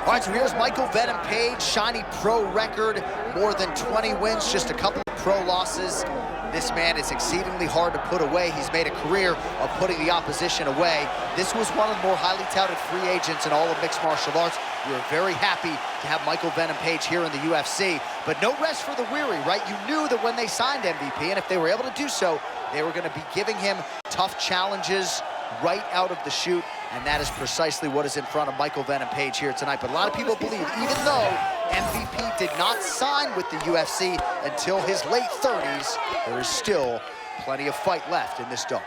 All right, so here's Michael Venom Page, shiny pro record, more than 20 wins, just a couple of pro losses. This man is exceedingly hard to put away. He's made a career of putting the opposition away. This was one of the more highly touted free agents in all of mixed martial arts. We were very happy to have Michael Venom Page here in the UFC, but no rest for the weary, right? You knew that when they signed MVP, and if they were able to do so, they were going to be giving him tough challenges right out of the chute, and that is precisely what is in front of Michael Venom Page here tonight. But a lot of people believe, even though MVP did not sign with the UFC until his late 30s, there is still plenty of fight left in this dome.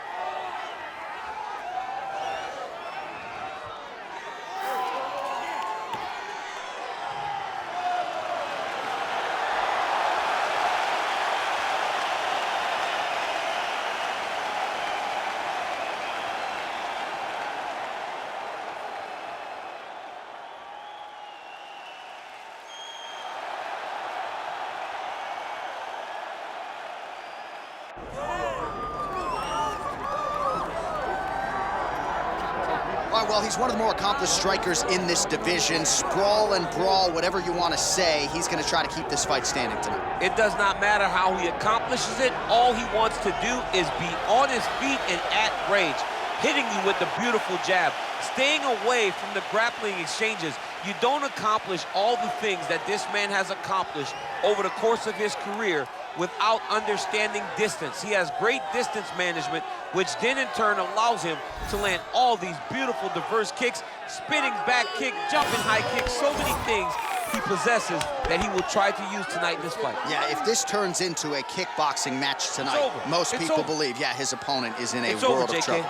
All right, well, he's one of the more accomplished strikers in this division. Sprawl and brawl, whatever you want to say, he's going to try to keep this fight standing tonight. It does not matter how he accomplishes it. All he wants to do is be on his feet and at range, hitting you with the beautiful jab, staying away from the grappling exchanges. You don't accomplish all the things that this man has accomplished over the course of his career without understanding distance. He has great distance management, which then in turn allows him to land all these beautiful diverse kicks, spinning back kick, jumping high kick, so many things he possesses that he will try to use tonight in this fight. Yeah, if this turns into a kickboxing match tonight, most people believe, yeah, his opponent is in a world of trouble.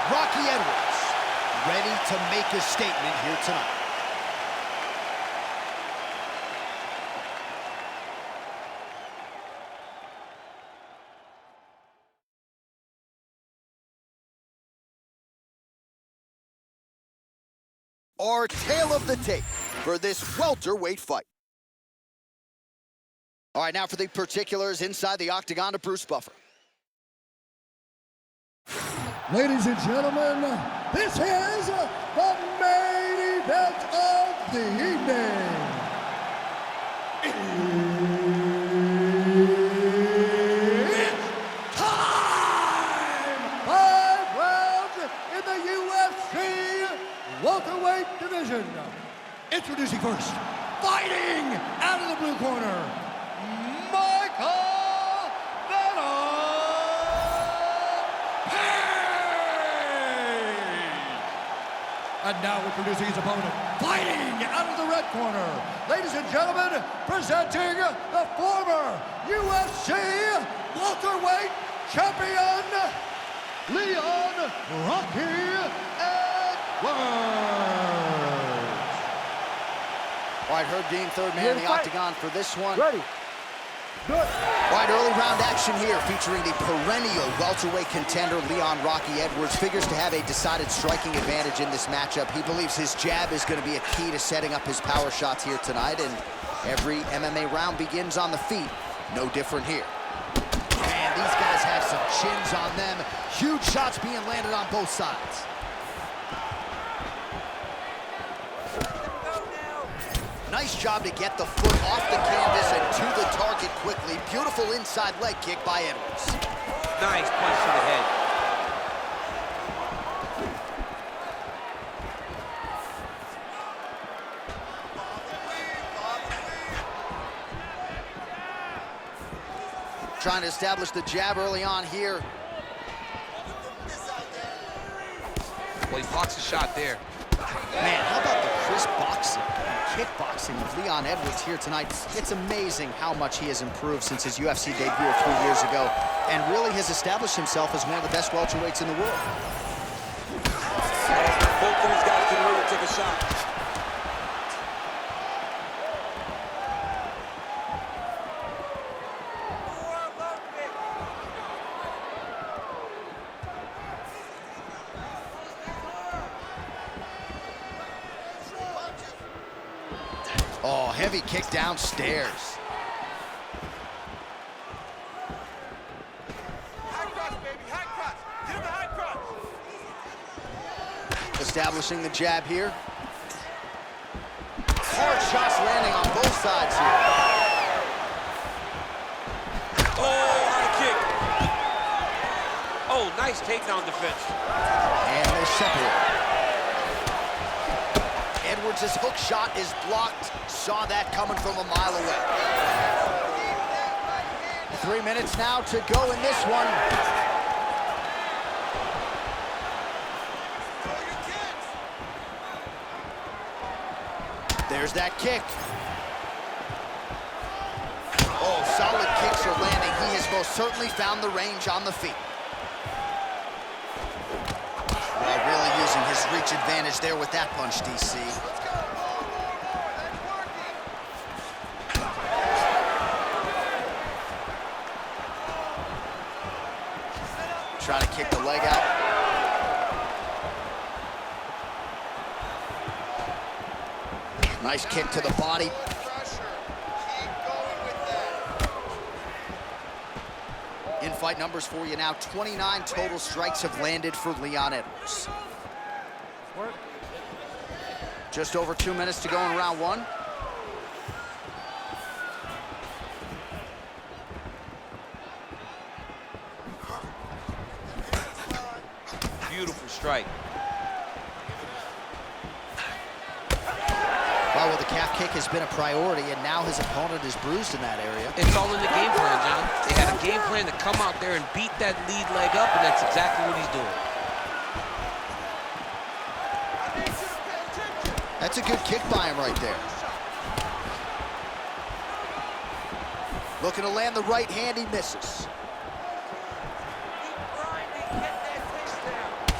Rocky Edwards, ready to make a statement here tonight. Our tale of the tape for this welterweight fight. All right, now for the particulars inside the octagon to Bruce Buffer. Ladies and gentlemen, this is the main event of the evening. It's time! 5 rounds in the UFC welterweight division. Introducing first, fighting out of the blue corner, Michael Venom. And now introducing his opponent, fighting out of the red corner. Ladies and gentlemen, presenting the former UFC welterweight champion, Leon Rocky Edwards. All right, Herb Dean, third man in the octagon for this one. Ready. Good. All right, early round action here featuring the perennial welterweight contender Leon Rocky Edwards. Figures to have a decided striking advantage in this matchup. He believes his jab is going to be a key to setting up his power shots here tonight, and every MMA round begins on the feet. No different here. Man, these guys have some chins on them. Huge shots being landed on both sides. Nice job to get the foot off the canvas and to the target quickly. Beautiful inside leg kick by Edwards. Nice punch to the head. Trying to establish the jab early on here. Well, he blocks a shot there. Man, how about the crisp boxing and kickboxing of Leon Edwards here tonight? It's amazing how much he has improved since his UFC debut a few years ago, and really has established himself as one of the best welterweights in the world. Both of these guys can really take a shot. Oh, heavy kick downstairs. establishing the jab here. Hard shots landing on both sides here. Oh, high kick. Oh, nice takedown defense. And they separate. Edwards' hook shot is blocked. Saw that coming from a mile away. 3 minutes now to go in this one. There's that kick. Oh, solid kicks are landing. He has most certainly found the range on the feet. Well, really using his reach advantage there with that punch, DC. Trying to kick the leg out. Nice kick to the body. In-fight numbers for you now. 29 total strikes have landed for Leon Edwards. Just over 2 minutes to go in round one. Beautiful strike. Well, the calf kick has been a priority, and now his opponent is bruised in that area. It's all in the game plan, John. They had a game plan to come out there and beat that lead leg up, and that's exactly what he's doing. That's a good kick by him right there. Looking to land the right hand, he misses.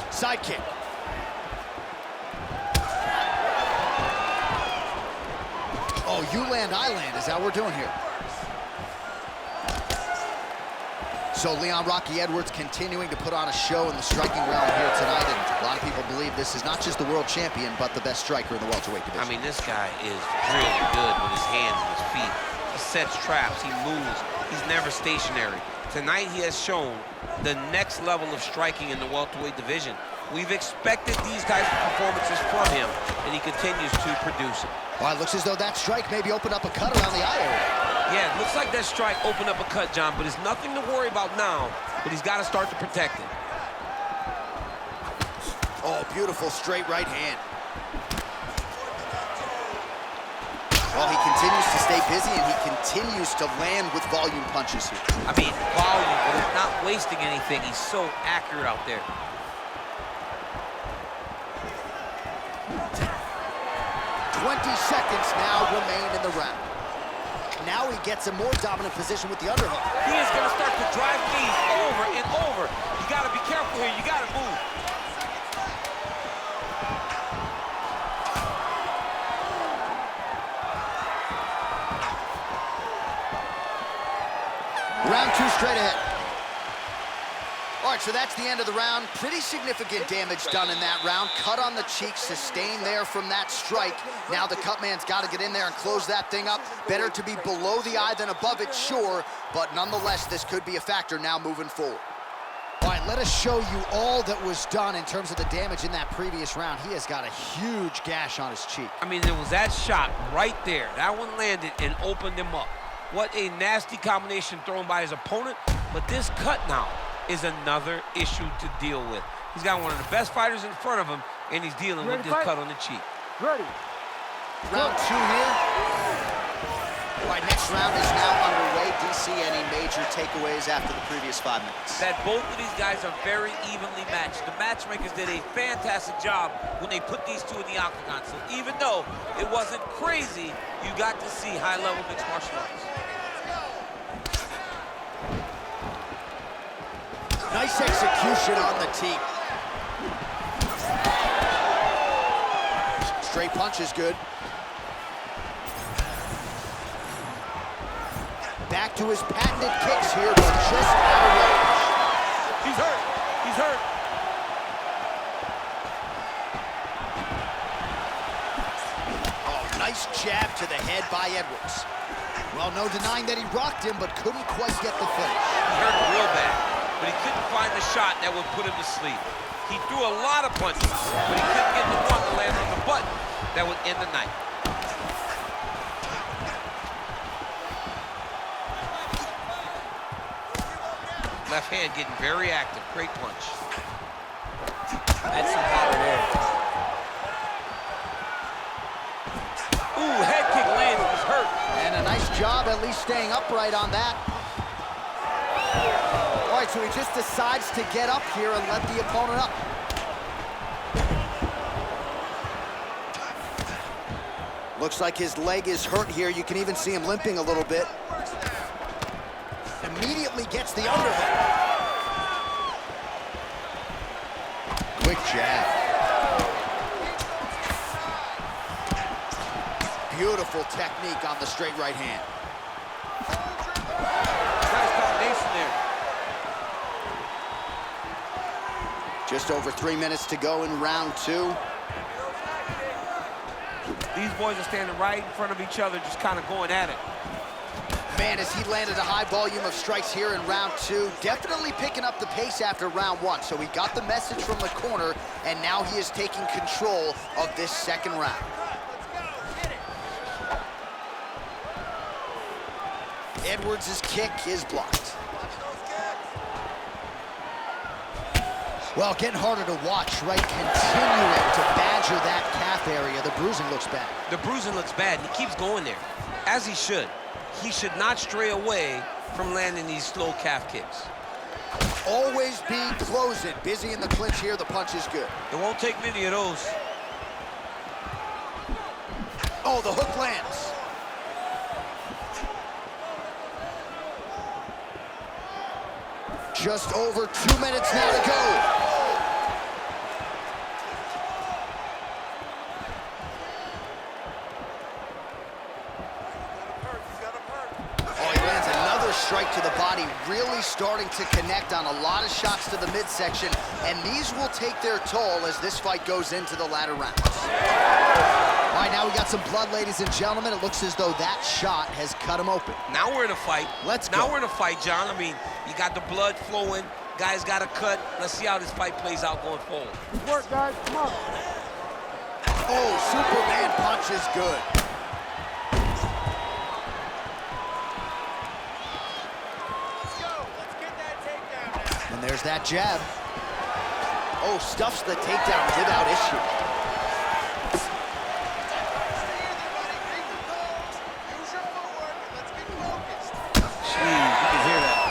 Side kick. Oh, you land, I land. Is that what we're doing here? So Leon Rocky Edwards continuing to put on a show in the striking realm here tonight, and a lot of people believe this is not just the world champion, but the best striker in the welterweight division. I mean, this guy is really good with his hands and his feet. He sets traps, he moves, he's never stationary. Tonight he has shown the next level of striking in the welterweight division. We've expected these types of performances from him, and he continues to produce it. Well, it looks as though that strike maybe opened up a cut around the eye area. Yeah, it looks like that strike opened up a cut, John, but it's nothing to worry about now, but he's got to start to protect it. Oh, beautiful straight right hand. Well, he continues to stay busy, and he continues to land with volume punches here. I mean, volume, but he's not wasting anything. He's so accurate out there. 20 seconds now remain in the round. Now he gets a more dominant position with the underhook. He is going to start to drive knees over and over. You got to be careful here. You got to move. Round two straight ahead. All right, so that's the end of the round. Pretty significant damage done in that round. Cut on the cheek, sustained there from that strike. Now the cut man's got to get in there and close that thing up. Better to be below the eye than above it, sure, but nonetheless, this could be a factor now moving forward. All right, let us show you all that was done in terms of the damage in that previous round. He has got a huge gash on his cheek. I mean, there was that shot right there. That one landed and opened him up. What a nasty combination thrown by his opponent, but this cut now is another issue to deal with. He's got one of the best fighters in front of him, and he's dealing with this cut on the cheek. Ready. Round two here. All right, next round is now underway. DC, any major takeaways after the previous 5 minutes? That both of these guys are very evenly matched. The matchmakers did a fantastic job when they put these two in the octagon. So even though it wasn't crazy, you got to see high-level mixed martial arts. Nice execution on the teep. Straight punch is good. Back to his patented kicks here, but just out of range. He's hurt. He's hurt. Oh, nice jab to the head by Edwards. Well, no denying that he rocked him, but couldn't quite get the finish. He hurt real bad, but he couldn't find the shot that would put him to sleep. He threw a lot of punches, but he couldn't get the one to land on the button that would end the night. Left hand getting very active. Great punch. That's some power there. Ooh, head kick lands. He's hurt. And a nice job at least staying upright on that. All right, so he just decides to get up here and let the opponent up. Looks like his leg is hurt here. You can even see him limping a little bit. Immediately gets the underhook. Quick jab. Beautiful technique on the straight right hand. Nice combination there. Just over 3 minutes to go in round 2. These boys are standing right in front of each other, just kind of going at it. Man, as he landed a high volume of strikes here in round 2, definitely picking up the pace after round 1. So he got the message from the corner, and now he is taking control of this second round. Edwards' kick is blocked. Well, getting harder to watch, right? Continuing to badger that calf area. The bruising looks bad. The bruising looks bad, and he keeps going there, as he should. He should not stray away from landing these slow calf kicks. Always be closing. Busy in the clinch here. The punch is good. It won't take many of those. Oh, the hook lands. Just over 2 minutes now to go. Strike to the body, really starting to connect on a lot of shots to the midsection, and these will take their toll as this fight goes into the latter rounds. All right, now we got some blood, ladies and gentlemen. It looks as though that shot has cut him open. Now we're in a fight. Let's go. Now we're in a fight, John. I mean, you got the blood flowing. Guys got a cut. Let's see how this fight plays out going forward. Good work, guys. Come on. Oh, Superman punch is good. And there's that jab. Oh, stuffs the takedown without issue. Jeez, you can hear that.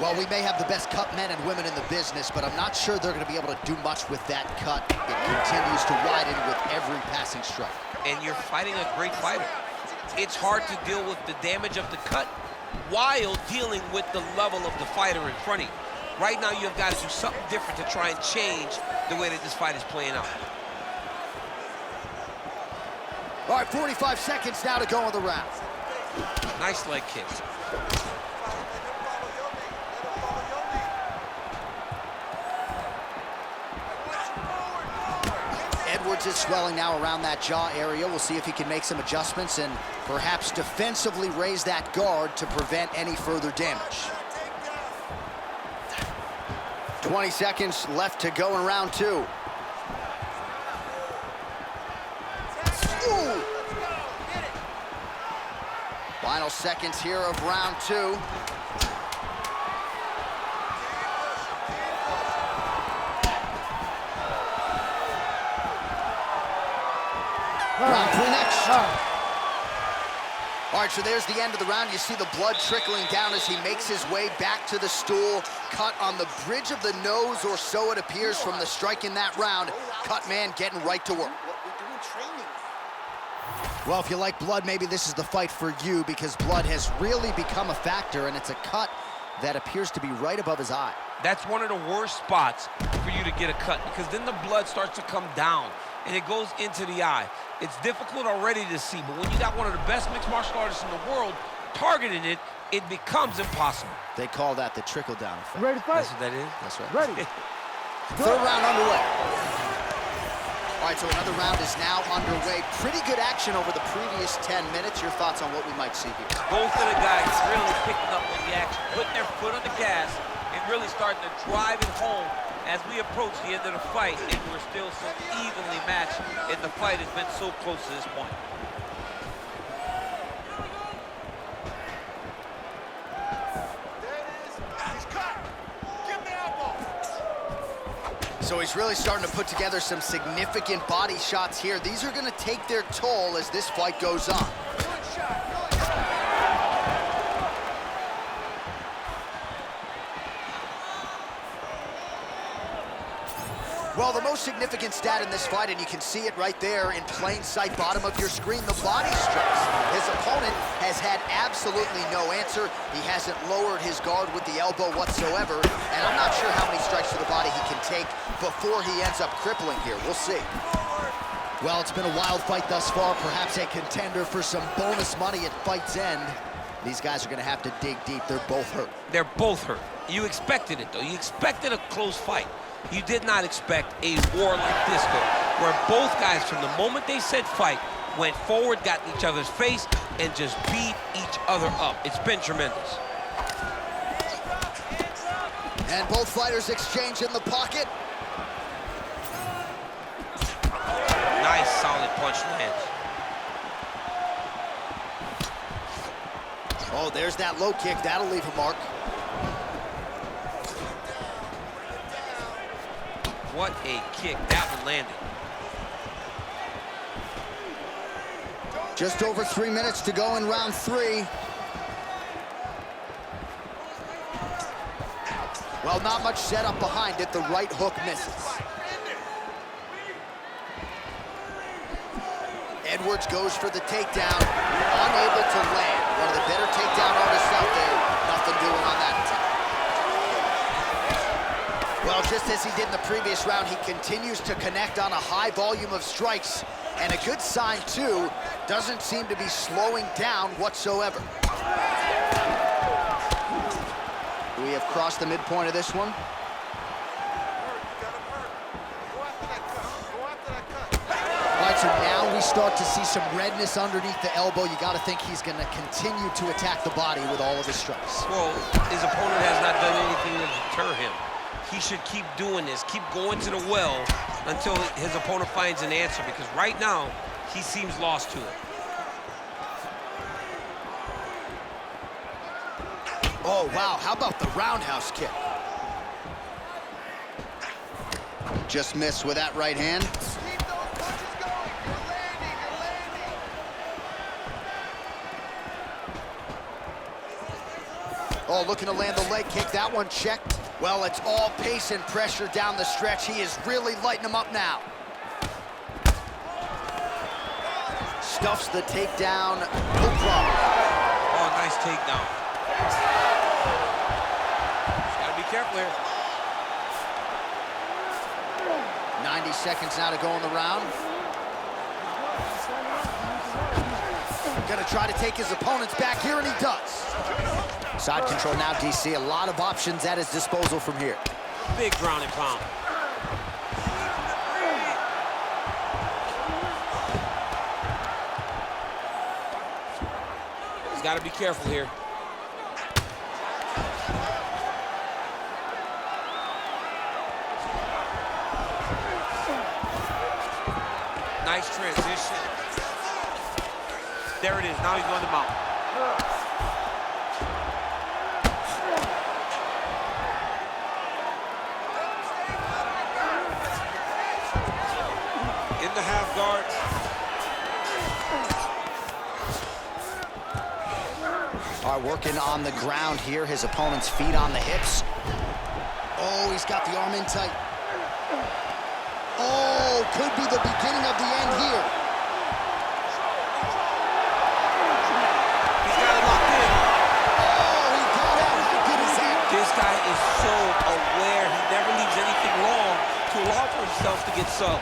Well, we may have the best cut men and women in the business, but I'm not sure they're going to be able to do much with that cut. It continues to widen with every passing strike. And you're fighting a great fighter. It's hard to deal with the damage of the cut while dealing with the level of the fighter in front of you. Right now, you've got to do something different to try and change the way that this fight is playing out. All right, 45 seconds now to go in the round. Nice leg kicks. Edwards is swelling now around that jaw area. We'll see if he can make some adjustments and perhaps defensively raise that guard to prevent any further damage. 20 seconds left to go in round 2. Ooh. Final seconds here of round 2. Round 3 next. All right, so there's the end of the round. You see the blood trickling down as he makes his way back to the stool. Cut on the bridge of the nose, or so it appears from the strike in that round. Cut man getting right to work. Well, if you like blood, maybe this is the fight for you, because blood has really become a factor, and it's a cut that appears to be right above his eye. That's one of the worst spots for you to get a cut, because then the blood starts to come down and it goes into the eye. It's difficult already to see, but when you got one of the best mixed martial artists in the world targeting it, it becomes impossible. They call that the trickle-down effect. Ready to fight? That's what that is? That's right. Ready. Third round underway. All right, so another round is now underway. Pretty good action over the previous 10 minutes. Your thoughts on what we might see here? Both of the guys really picking up on the action, putting their foot on the gas, and really starting to drive it home as we approach the end of the fight, and we're still so evenly matched, and the fight has been so close to this point. So he's really starting to put together some significant body shots here. These are going to take their toll as this fight goes on. Well, the most significant stat in this fight, and you can see it right there in plain sight, bottom of your screen, the body strikes. His opponent has had absolutely no answer. He hasn't lowered his guard with the elbow whatsoever, and I'm not sure how many strikes to the body he can take before he ends up crippling here. We'll see. Well, it's been a wild fight thus far, perhaps a contender for some bonus money at fight's end. These guys are going to have to dig deep. They're both hurt. They're both hurt. You expected it, though. You expected a close fight. You did not expect a war like this, though, where both guys, from the moment they said fight, went forward, got in each other's face, and just beat each other up. It's been tremendous. And both fighters exchange in the pocket. Nice, solid punch lands. Oh, there's that low kick. That'll leave a mark. What a kick. That one landed. Just over 3 minutes to go in round 3. Well, not much setup behind it. The right hook misses. Edwards goes for the takedown, unable to land. One of the better takedown artists out there. Nothing doing on that attempt. Well, just as he did in the previous round, he continues to connect on a high volume of strikes. And a good sign, too, doesn't seem to be slowing down whatsoever. We have crossed the midpoint of this one. All right, so now we start to see some redness underneath the elbow. You got to think he's going to continue to attack the body with all of his strikes. Well, his opponent has not done anything to deter him. He should keep doing this, keep going to the well until his opponent finds an answer, because right now, he seems lost to it. Oh, wow, how about the roundhouse kick? Just missed with that right hand. Keep those punches going. You're landing, you're landing. Oh, looking to land the leg kick. That one checked. Well, it's all pace and pressure down the stretch. He is really lighting him up now. Stuffs the takedown, no problem. Oh, nice takedown. Just gotta be careful here. 90 seconds now to go in the round. Gonna try to take his opponent's back here, and he does. Side control now, DC. A lot of options at his disposal from here. Big ground and pound. He's got to be careful here. Nice transition. There it is. Now he's going to mount. In the half guard. All right, working on the ground here. His opponent's feet on the hips. Oh, he's got the arm in tight. Oh, could be the beginning of the end here. He's got it locked in. Oh, he got out. How good is that? This guy is so aware. He never leaves anything long to allow for himself to get subbed.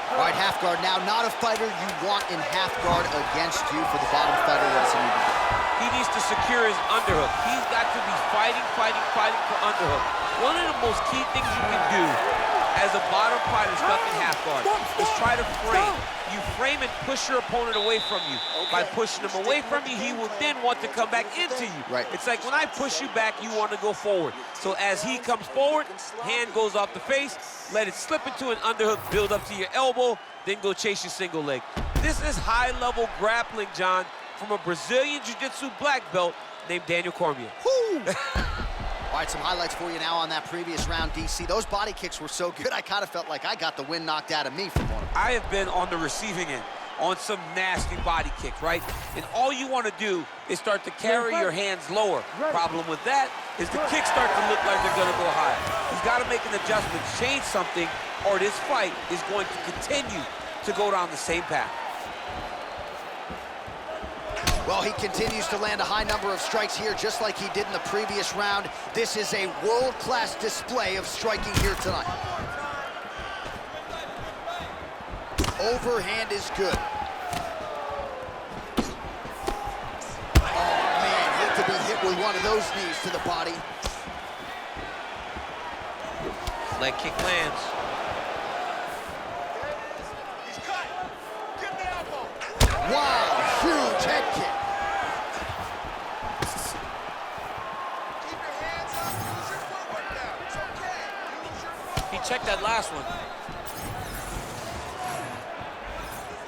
All right, half guard now. Not a fighter you want in half guard against you. For the bottom fighter, what does he need to do? He needs to secure his underhook. He's got to be fighting for underhook. One of the most key things you can do as a bottom fighter stuck in half guard is try to frame. You frame and push your opponent away from you. By pushing him away from you, he will then want to come back into you. Right. It's like when I push you back, you want to go forward. So as he comes forward, hand goes off the face, let it slip into an underhook, build up to your elbow, then go chase your single leg. This is high-level grappling, John, from a Brazilian Jiu-Jitsu black belt named Daniel Cormier. Woo! All right, some highlights for you now on that previous round, DC. Those body kicks were so good, I kind of felt like I got the wind knocked out of me from one of them. I have been on the receiving end on some nasty body kicks, right? And all you want to do is start to carry your hands lower. Problem with that is the kicks start to look like they're going to go higher. He's got to make an adjustment, change something, or this fight is going to continue to go down the same path. Well, he continues to land a high number of strikes here, just like he did in the previous round. This is a world-class display of striking here tonight. Overhand is good. Oh, man, hate to be hit with one of those knees to the body. Leg kick lands. He's cut. Get the elbow. Wow, huge head kick. Keep your hands up. Use your footwork now. It's okay. Use your footwork. He checked that last one.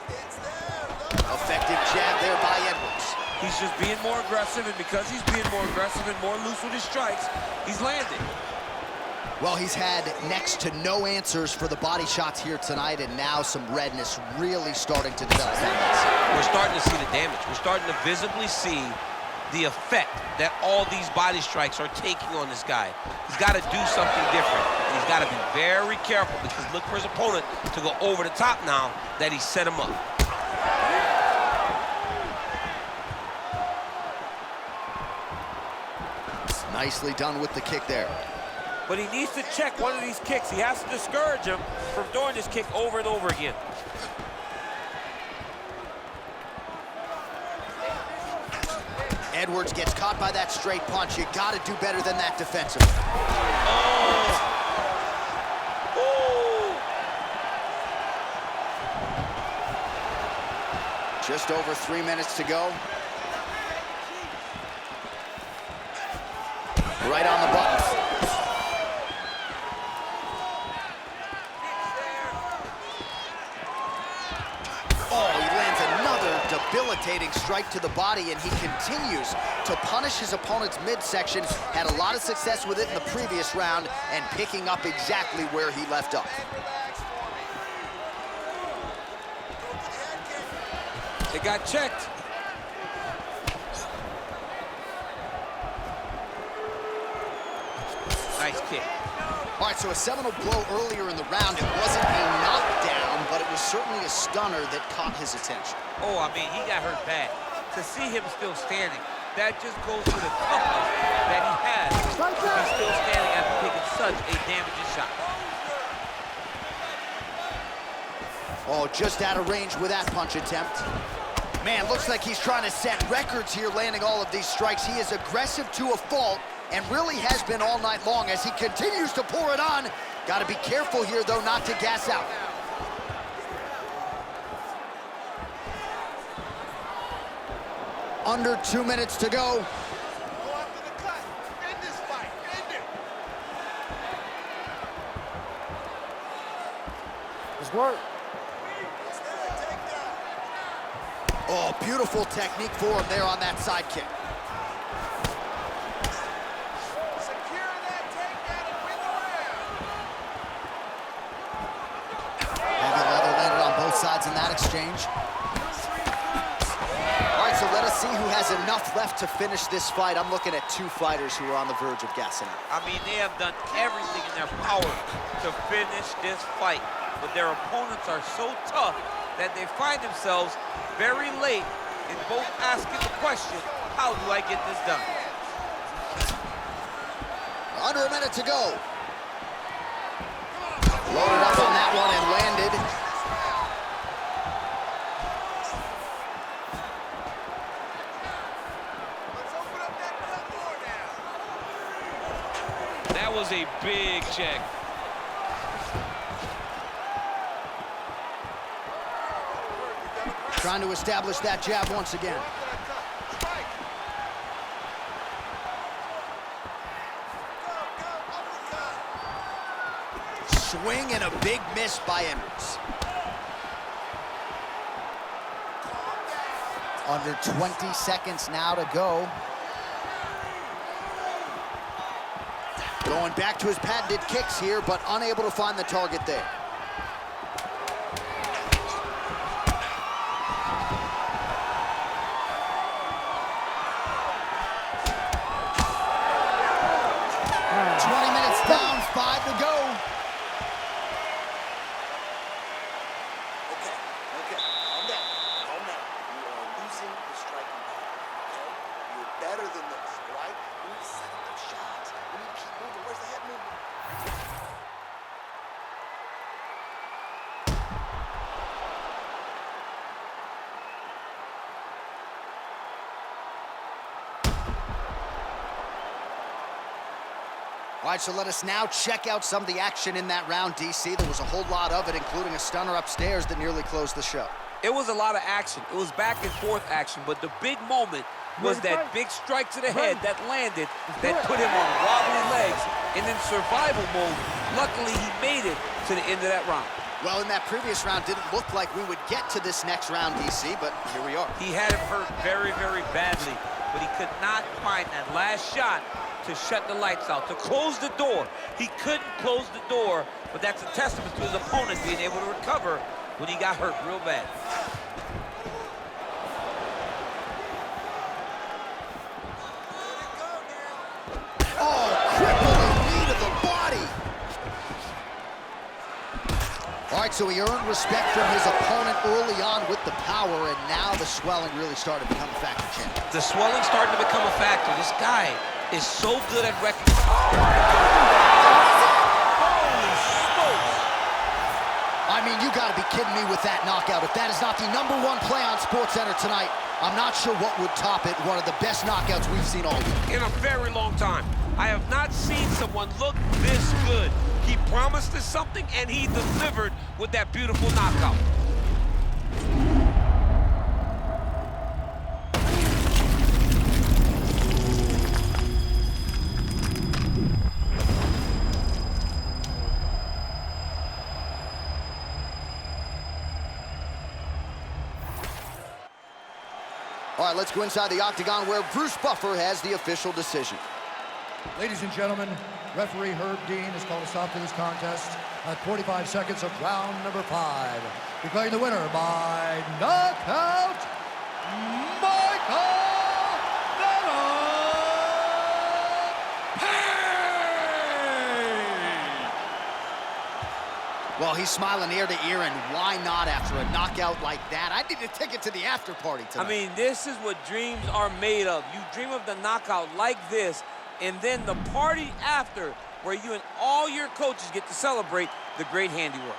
It's there, though. Effective jab there by Edwards. He's just being more aggressive, and because he's being more aggressive and more loose with his strikes, he's landing. Well, he's had next to no answers for the body shots here tonight, and now some redness really starting to develop on that. We're starting to see the damage. We're starting to visibly see the effect that all these body strikes are taking on this guy. He's got to do something different. He's got to be very careful, because look for his opponent to go over the top now that he set him up. Nicely done with the kick there. But he needs to check one of these kicks. He has to discourage him from doing this kick over and over again. Edwards gets caught by that straight punch. You got to do better than that defensively. Just over 3 minutes to go. Right on the buttons. Oh, he lands another debilitating strike to the body, and he continues to punish his opponent's midsection. Had a lot of success with it in the previous round and picking up exactly where he left off. It got checked. Nice kick. All right, so a seminal blow earlier in the round. It wasn't a knockdown, but it was certainly a stunner that caught his attention. Oh, I mean, he got hurt bad. To see him still standing, that just goes to the toughness that he has to be still standing after taking such a damaging shot. Oh, just out of range with that punch attempt. Man, looks like he's trying to set records here, landing all of these strikes. He is aggressive to a fault, and really has been all night long as he continues to pour it on. Got to be careful here, though, not to gas out. Under 2 minutes to go. Go after the cut. End this fight. End it. Let's work. It's there. Takedown. Oh, beautiful technique for him there on that side kick. Secure that takedown and win the round. Heavy leather landed on both sides in that exchange. All right, so let us see who has enough left to finish this fight. I'm looking at two fighters who are on the verge of gassing out. I mean, they have done everything in their power to finish this fight, but their opponents are so tough that they find themselves very late in both asking the question, how do I get this done? Under a minute to go. Loaded up on that one and landed. Let's open up that cut more now. That was a big check. Trying to establish that jab once again. Strike. Go, uppercut. Swing and a big miss by him. Under 20 seconds now to go. Going back to his patented kicks here, but unable to find the target there. Better than this, all right? We need to set up those shots. We need to keep moving. Where's the head movement? All right, so let us now check out some of the action in that round, DC. There was a whole lot of it, including a stunner upstairs that nearly closed the show. It was a lot of action. It was back and forth action, but the big moment was that big strike to the head that landed, that put him on wobbly legs, and in survival mode, luckily he made it to the end of that round. Well, in that previous round, didn't look like we would get to this next round, DC, but here we are. He had him hurt very, very badly, but he could not find that last shot to shut the lights out, to close the door. He couldn't close the door, but that's a testament to his opponent being able to recover when he got hurt real bad. Oh, crippling knee to the body. All right, so he earned respect from his opponent early on with the power, and now the swelling really started to become a factor, champ. The swelling starting to become a factor. This guy is so good at recognizing. Holy smokes! I mean, you gotta be kidding me with that knockout. If that is not the #1 play on SportsCenter tonight, I'm not sure what would top it. One of the best knockouts we've seen all week. In a very long time. I have not seen someone look this good. He promised us something, and he delivered with that beautiful knockout. All right, let's go inside the octagon where Bruce Buffer has the official decision. Ladies and gentlemen, referee Herb Dean has called a stop to this contest at 45 seconds of round number 5. Declaring the winner by knockout, Michael Well, he's smiling ear to ear, and why not after a knockout like that? I need a ticket to the after party tonight. I mean, this is what dreams are made of. You dream of the knockout like this, and then the party after, where you and all your coaches get to celebrate the great handiwork.